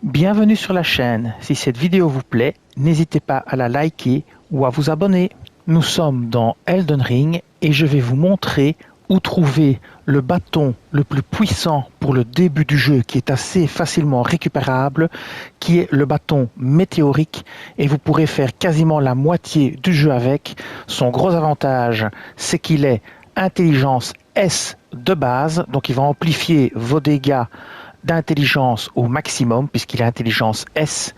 Bienvenue sur la chaîne. Si cette vidéo vous plaît, n'hésitez pas à la liker ou à vous abonner. Nous sommes dans Elden Ring et je vais vous montrer où trouver le bâton le plus puissant pour le début du jeu qui est assez facilement récupérable, qui est le bâton météorique, et vous pourrez faire quasiment la moitié du jeu avec. Son gros avantage, c'est qu'il est intelligence S de base, donc il va amplifier vos dégâts d'intelligence au maximum puisqu'il est intelligence S,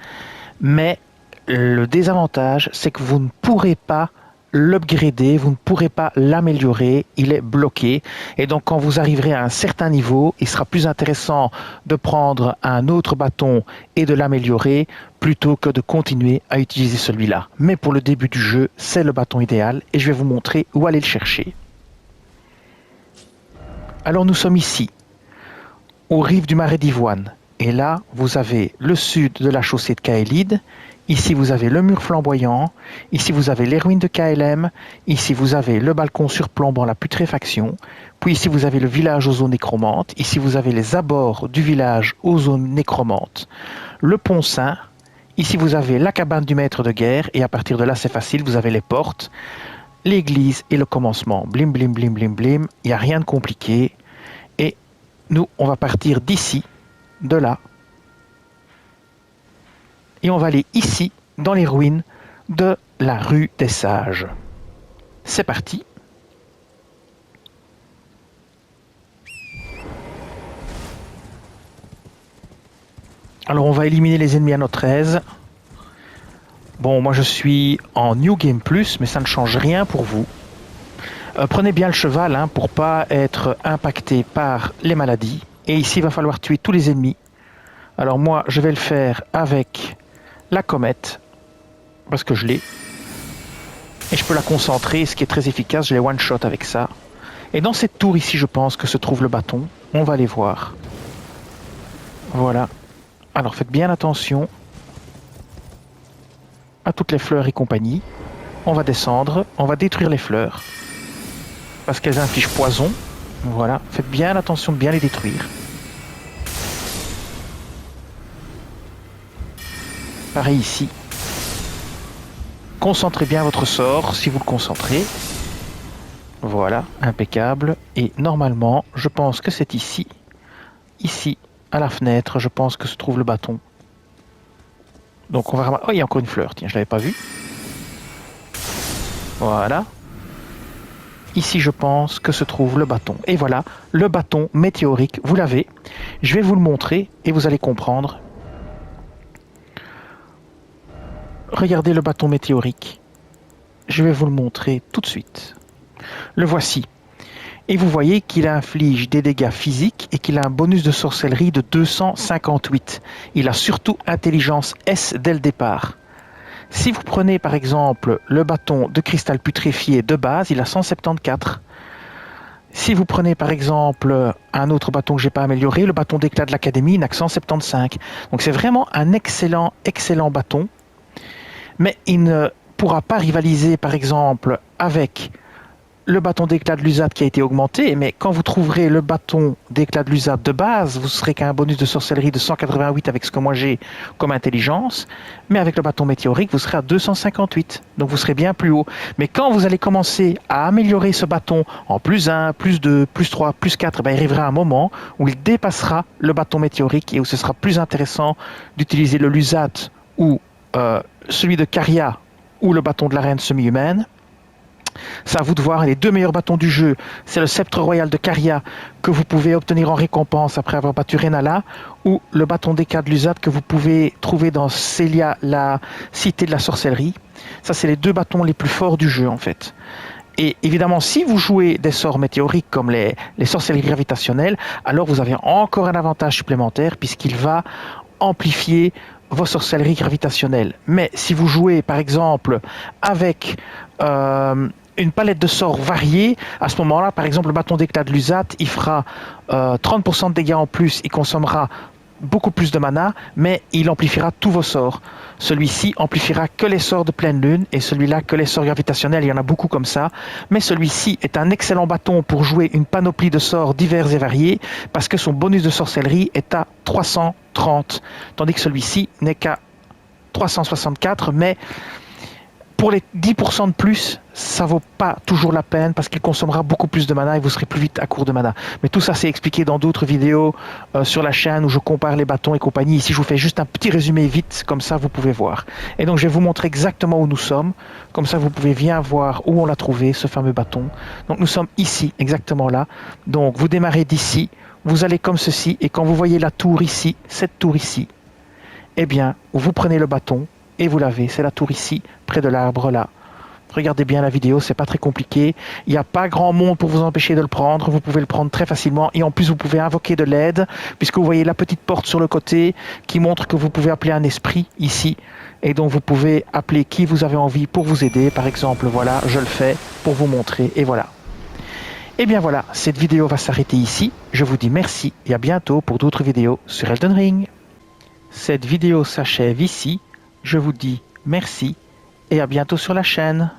mais le désavantage, c'est que vous ne pourrez pas l'upgrader, vous ne pourrez pas l'améliorer, il est bloqué. Et donc quand vous arriverez à un certain niveau, il sera plus intéressant de prendre un autre bâton et de l'améliorer plutôt que de continuer à utiliser celui-là. Mais pour le début du jeu, c'est le bâton idéal et je vais vous montrer où aller le chercher. Alors nous sommes ici, aux rives du marais d'Ivoine. Et là, vous avez le sud de la chaussée de Kaelid. Ici, vous avez le mur flamboyant. Ici, vous avez les ruines de KLM. Ici, vous avez le balcon surplombant la putréfaction. Puis ici, vous avez le village aux eaux nécromantes. Ici, vous avez les abords du village aux eaux nécromantes. Le pont Saint. Ici, vous avez la cabane du maître de guerre. Et à partir de là, c'est facile. Vous avez les portes, l'église et le commencement. Blim, blim, blim, blim, blim. Il n'y a rien de compliqué. Et nous, on va partir d'ici, de là. Et on va aller ici, dans les ruines de la rue des Sages. C'est parti. Alors on va éliminer les ennemis à notre aise. Bon, moi je suis en New Game Plus, mais ça ne change rien pour vous. Prenez bien le cheval pour pas être impacté par les maladies. Et ici, il va falloir tuer tous les ennemis. Alors moi, je vais le faire avec la comète, parce que je l'ai. Et je peux la concentrer, ce qui est très efficace. Je l'ai one-shot avec ça. Et dans cette tour ici, je pense que se trouve le bâton. On va aller voir. Voilà. Alors faites bien attention à toutes les fleurs et compagnie. On va descendre, on va détruire les fleurs, parce qu'elles infligent poison. Voilà, faites bien attention de bien les détruire. Pareil ici. Concentrez bien votre sort si vous le concentrez. Voilà, impeccable. Et normalement, je pense que c'est ici. Ici, à la fenêtre, je pense que se trouve le bâton. Donc on va ramasser... Oh, il y a encore une fleur, tiens, je ne l'avais pas vue. Voilà. Ici, je pense que se trouve le bâton. Et voilà, le bâton météorique, vous l'avez. Je vais vous le montrer et vous allez comprendre. Regardez le bâton météorique. Je vais vous le montrer tout de suite. Le voici. Et vous voyez qu'il inflige des dégâts physiques et qu'il a un bonus de sorcellerie de 258. Il a surtout intelligence S dès le départ. Si vous prenez par exemple le bâton de cristal putréfié de base, il a 174. Si vous prenez par exemple un autre bâton que je n'ai pas amélioré, le bâton d'éclat de l'académie, il n'a que 175. Donc c'est vraiment un excellent bâton. Mais il ne pourra pas rivaliser par exemple avec le bâton d'éclat de l'USAT qui a été augmenté, mais quand vous trouverez le bâton d'éclat de l'USAT de base, vous serez qu'à un bonus de sorcellerie de 188 avec ce que moi j'ai comme intelligence, mais avec le bâton météorique, vous serez à 258, donc vous serez bien plus haut. Mais quand vous allez commencer à améliorer ce bâton en plus 1, plus 2, plus 3, plus 4, il arrivera un moment où il dépassera le bâton météorique et où ce sera plus intéressant d'utiliser le LUSAT ou celui de Caria ou le bâton de la reine semi-humaine. C'est à vous de voir. Les deux meilleurs bâtons du jeu, c'est le sceptre royal de Caria que vous pouvez obtenir en récompense après avoir battu Renala, ou le bâton d'éclat de l'USAT que vous pouvez trouver dans Célia, la cité de la sorcellerie. Ça, c'est les deux bâtons les plus forts du jeu en fait. Et évidemment, si vous jouez des sorts météoriques comme les sorcelleries gravitationnelles, alors vous avez encore un avantage supplémentaire puisqu'il va amplifier vos sorcelleries gravitationnelles. Mais si vous jouez par exemple avec une palette de sorts variés, à ce moment-là, par exemple, le bâton d'éclat de l'USAT, il fera 30% de dégâts en plus, il consommera beaucoup plus de mana, mais il amplifiera tous vos sorts. Celui-ci amplifiera que les sorts de pleine lune et celui-là que les sorts gravitationnels, il y en a beaucoup comme ça. Mais celui-ci est un excellent bâton pour jouer une panoplie de sorts divers et variés parce que son bonus de sorcellerie est à 330, tandis que celui-ci n'est qu'à 364, mais pour les 10% de plus, ça vaut pas toujours la peine parce qu'il consommera beaucoup plus de mana et vous serez plus vite à court de mana. Mais tout ça, c'est expliqué dans d'autres vidéos sur la chaîne où je compare les bâtons et compagnie. Ici, je vous fais juste un petit résumé vite, comme ça, vous pouvez voir. Et donc, je vais vous montrer exactement où nous sommes. Comme ça, vous pouvez bien voir où on l'a trouvé, ce fameux bâton. Donc, nous sommes ici, exactement là. Donc, vous démarrez d'ici, vous allez comme ceci, et quand vous voyez la tour ici, cette tour ici, eh bien, vous prenez le bâton, et vous l'avez, c'est la tour ici, près de l'arbre là. Regardez bien la vidéo, c'est pas très compliqué. Il n'y a pas grand monde pour vous empêcher de le prendre. Vous pouvez le prendre très facilement. Et en plus, vous pouvez invoquer de l'aide, puisque vous voyez la petite porte sur le côté qui montre que vous pouvez appeler un esprit ici. Et donc, vous pouvez appeler qui vous avez envie pour vous aider. Par exemple, voilà, je le fais pour vous montrer. Et voilà. Et bien voilà, cette vidéo va s'arrêter ici. Je vous dis merci et à bientôt pour d'autres vidéos sur Elden Ring. Cette vidéo s'achève ici. Je vous dis merci et à bientôt sur la chaîne.